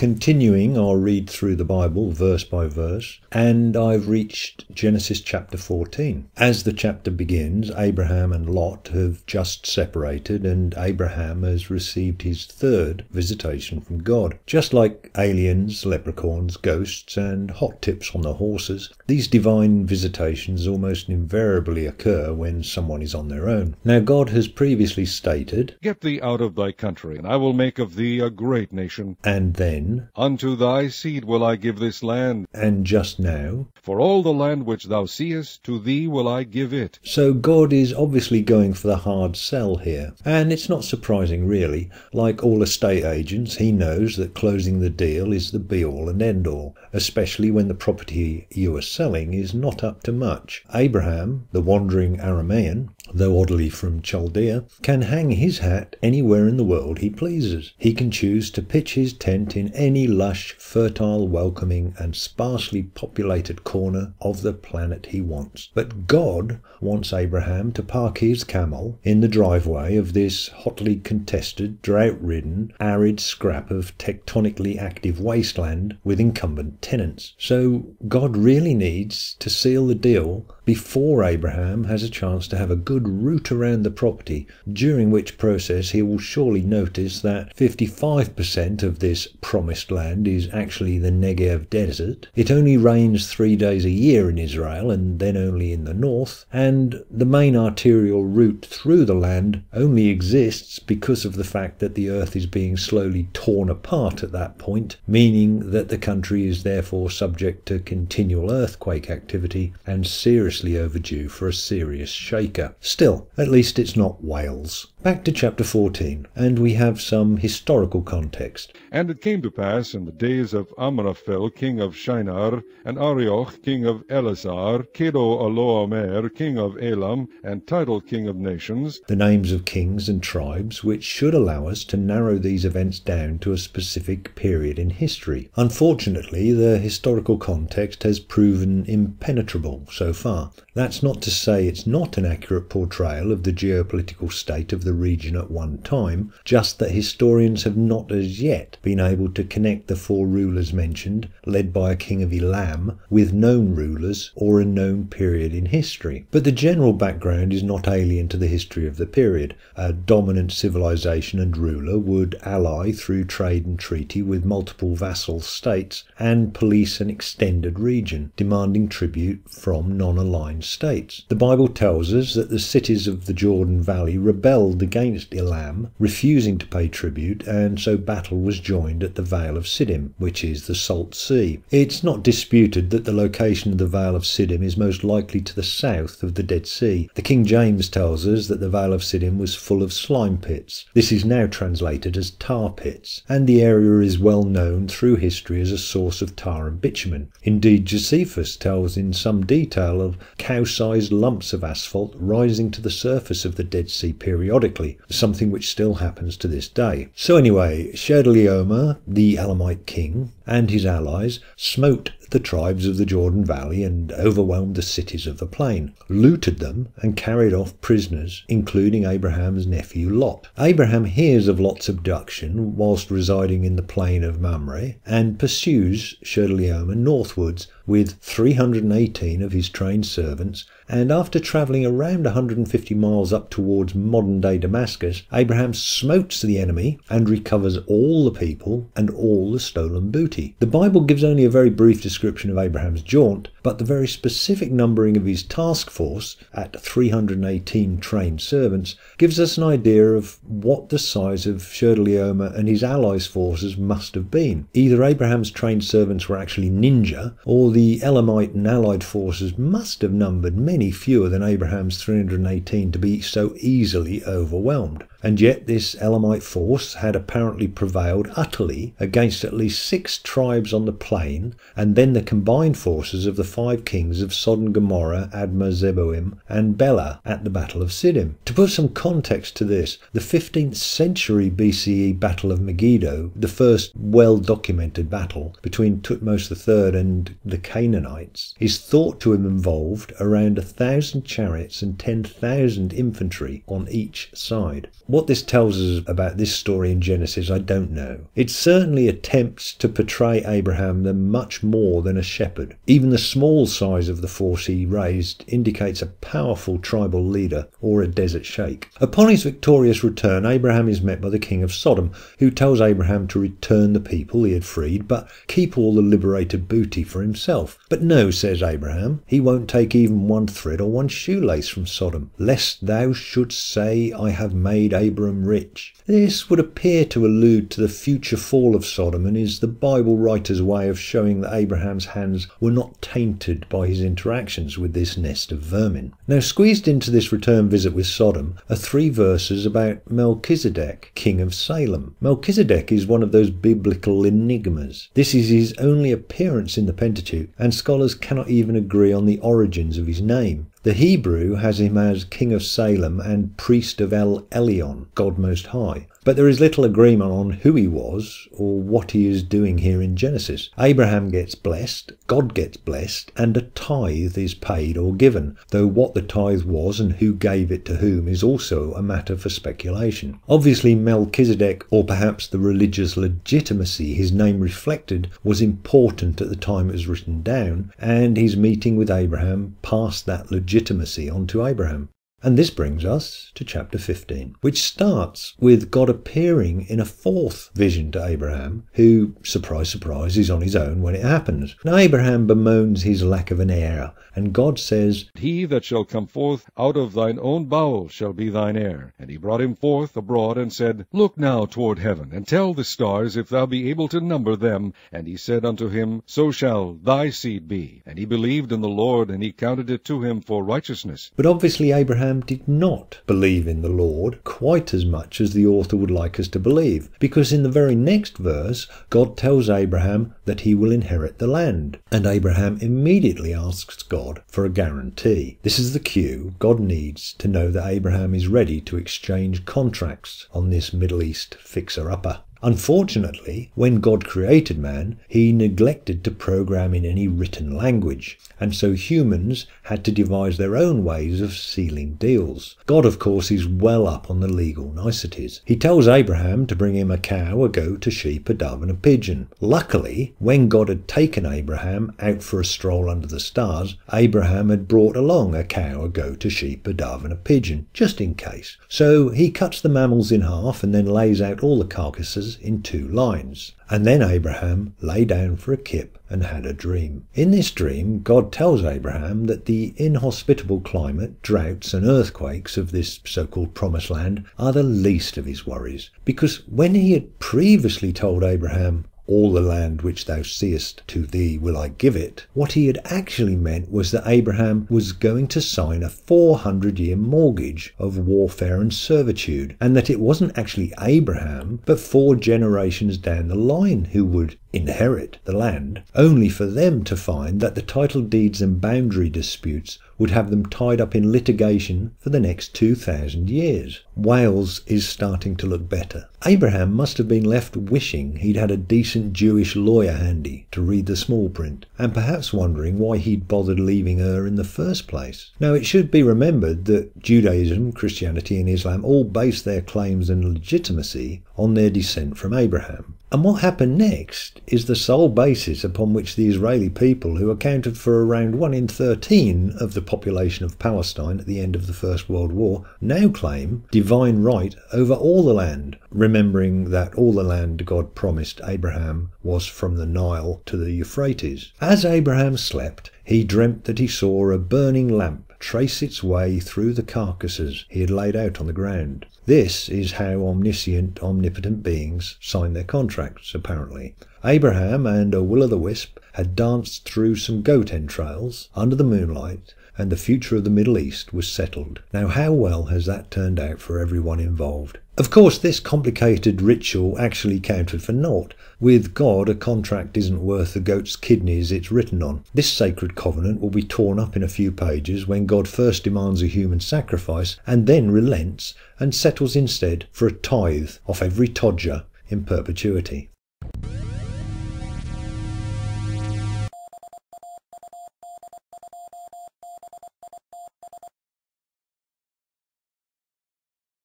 continuing our read through the Bible verse by verse, and I've reached Genesis chapter 14. As the chapter begins, Abraham and Lot have just separated, and Abraham has received his third visitation from God. Just like aliens, leprechauns, ghosts, and hot tips on the horses, these divine visitations almost invariably occur when someone is on their own. Now, God has previously stated, "Get thee out of thy country, and I will make of thee a great nation. and then, Unto thy seed will I give this land. and just now. For all the land which thou seest, to thee will I give it." So God is obviously going for the hard sell here. And it's not surprising really. Like all estate agents, he knows that closing the deal is the be-all and end-all, especially when the property you are selling is not up to much. Abraham, the wandering Aramean, though oddly from Chaldea, can hang his hat anywhere in the world he pleases. He can choose to pitch his tent in any lush, fertile, welcoming and sparsely populated corner of the planet he wants. But God wants Abraham to park his camel in the driveway of this hotly contested, drought-ridden, arid scrap of tectonically active wasteland with incumbent tenants. So God really needs to seal the deal before Abraham has a chance to have a good route around the property, during which process he will surely notice that 55% of this promised land is actually the Negev desert. It only rains 3 days a year in Israel, and then only in the north, and the main arterial route through the land only exists because of the fact that the earth is being slowly torn apart at that point, meaning that the country is therefore subject to continual earthquake activity and seriously overdue for a serious shaker. Still, at least it's not Wales. Back to chapter 14, and we have some historical context. And it came to pass in the days of Amraphel king of Shinar, and Arioch king of Elazar, Kedorlaomer king of Elam, and Tidal king of nations, The names of kings and tribes which should allow us to narrow these events down to a specific period in history. Unfortunately, the historical context has proven impenetrable so far. That's not to say it's not an accurate portrayal of the geopolitical state of the region at one time, just that historians have not as yet been able to connect the 4 rulers mentioned, led by a king of Elam, with known rulers or a known period in history. But the general background is not alien to the history of the period. A dominant civilization and ruler would ally through trade and treaty with multiple vassal states and police an extended region, demanding tribute from non-aligned states. The Bible tells us that the cities of the Jordan Valley rebelled against Elam, refusing to pay tribute, and so battle was joined at the Vale of Siddim, which is the Salt Sea. It's not disputed that the location of the Vale of Siddim is most likely to the south of the Dead Sea. The King James tells us that the Vale of Siddim was full of slime pits. This is now translated as tar pits, and the area is well known through history as a source of tar and bitumen. Indeed, Josephus tells in some detail of cow-sized lumps of asphalt rising to the surface of the Dead Sea periodically, something which still happens to this day. So anyway, Chedorlaomer, the Elamite king, and his allies smote the tribes of the Jordan Valley and overwhelmed the cities of the plain, looted them and carried off prisoners, including Abraham's nephew Lot. Abraham hears of Lot's abduction whilst residing in the plain of Mamre and pursues Chedorlaomer northwards with 318 of his trained servants, and after travelling around 150 miles up towards modern-day Damascus, Abraham smotes the enemy and recovers all the people and all the stolen booty. The Bible gives only a very brief description of Abraham's jaunt, but the very specific numbering of his task force, at 318 trained servants, gives us an idea of what the size of Chedorlaomer and his allies' forces must have been. Either Abraham's trained servants were actually ninja, or the Elamite and allied forces must have numbered many fewer than Abraham's 318 to be so easily overwhelmed. And yet this Elamite force had apparently prevailed utterly against at least 6 tribes on the plain, and then the combined forces of the 5 kings of Sodom Gomorrah, Admah, Zeboim, and Bela at the Battle of Siddim. To put some context to this, the 15th century BCE Battle of Megiddo, the first well-documented battle between Thutmose III and the Canaanites, is thought to have involved around 1,000 chariots and 10,000 infantry on each side. What this tells us about this story in Genesis, I don't know. It certainly attempts to portray Abraham as much more than a shepherd. Even the small size of the force he raised indicates a powerful tribal leader or a desert sheikh. Upon his victorious return, Abraham is met by the king of Sodom, who tells Abraham to return the people he had freed, but keep all the liberated booty for himself. But no, says Abraham, he won't take even one thread or one shoelace from Sodom, lest thou shouldst say, I have made Abram rich. This would appear to allude to the future fall of Sodom, and is the Bible writer's way of showing that Abraham's hands were not tainted by his interactions with this nest of vermin. Now, squeezed into this return visit with Sodom are 3 verses about Melchizedek, king of Salem. Melchizedek is one of those biblical enigmas. This is his only appearance in the Pentateuch, and scholars cannot even agree on the origins of his name. The Hebrew has him as king of Salem and priest of El Elyon, God Most High. But there is little agreement on who he was or what he is doing here in Genesis. Abraham gets blessed, God gets blessed, and a tithe is paid or given, though what the tithe was and who gave it to whom is also a matter for speculation. Obviously Melchizedek, or perhaps the religious legitimacy his name reflected, was important at the time it was written down, and his meeting with Abraham passed that legitimacy on to Abraham. And this brings us to chapter 15, which starts with God appearing in a 4th vision to Abraham, who, surprise, surprise, is on his own when it happens. Now Abraham bemoans his lack of an heir, and God says, He that shall come forth out of thine own bowels shall be thine heir. And he brought him forth abroad, and said, Look now toward heaven, and tell the stars, if thou be able to number them. And he said unto him, So shall thy seed be. And he believed in the Lord, and he counted it to him for righteousness. But obviously Abraham did not believe in the Lord quite as much as the author would like us to believe, because in the very next verse God tells Abraham that he will inherit the land, and Abraham immediately asks God for a guarantee. This is the cue God needs to know that Abraham is ready to exchange contracts on this Middle East fixer-upper. Unfortunately, when God created man, he neglected to program in any written language, and so humans had to devise their own ways of sealing deals. God, of course, is well up on the legal niceties. He tells Abraham to bring him a cow, a goat, a sheep, a dove, and a pigeon. Luckily, when God had taken Abraham out for a stroll under the stars, Abraham had brought along a cow, a goat, a sheep, a dove, and a pigeon, just in case. So he cuts the mammals in half and then lays out all the carcasses in 2 lines. And then Abraham lay down for a kip and had a dream. In this dream, God tells Abraham that the inhospitable climate, droughts and earthquakes of this so-called promised land are the least of his worries, because when he had previously told Abraham, all the land which thou seest, to thee will I give it, what he had actually meant was that Abraham was going to sign a 400-year mortgage of warfare and servitude, and that it wasn't actually Abraham, but 4 generations down the line who would inherit the land, only for them to find that the title deeds and boundary disputes would have them tied up in litigation for the next 2,000 years. Wales is starting to look better. Abraham must have been left wishing he'd had a decent Jewish lawyer handy to read the small print, and perhaps wondering why he'd bothered leaving her in the first place. Now, it should be remembered that Judaism, Christianity and Islam all base their claims and legitimacy on their descent from Abraham. And what happened next is the sole basis upon which the Israeli people, who accounted for around 1 in 13 of the population of Palestine at the end of the First World War, now claim divine right over all the land, remembering that all the land God promised Abraham was from the Nile to the Euphrates. As Abraham slept, he dreamt that he saw a burning lamp trace its way through the carcasses he had laid out on the ground. This is how omniscient, omnipotent beings sign their contracts, apparently. Abraham and a will-o'-the-wisp had danced through some goat entrails under the moonlight, and the future of the Middle East was settled. Now, how well has that turned out for everyone involved? Of course, this complicated ritual actually counted for naught. With God, a contract isn't worth the goat's kidneys it's written on. This sacred covenant will be torn up in a few pages when God first demands a human sacrifice and then relents and settles instead for a tithe off every todger in perpetuity.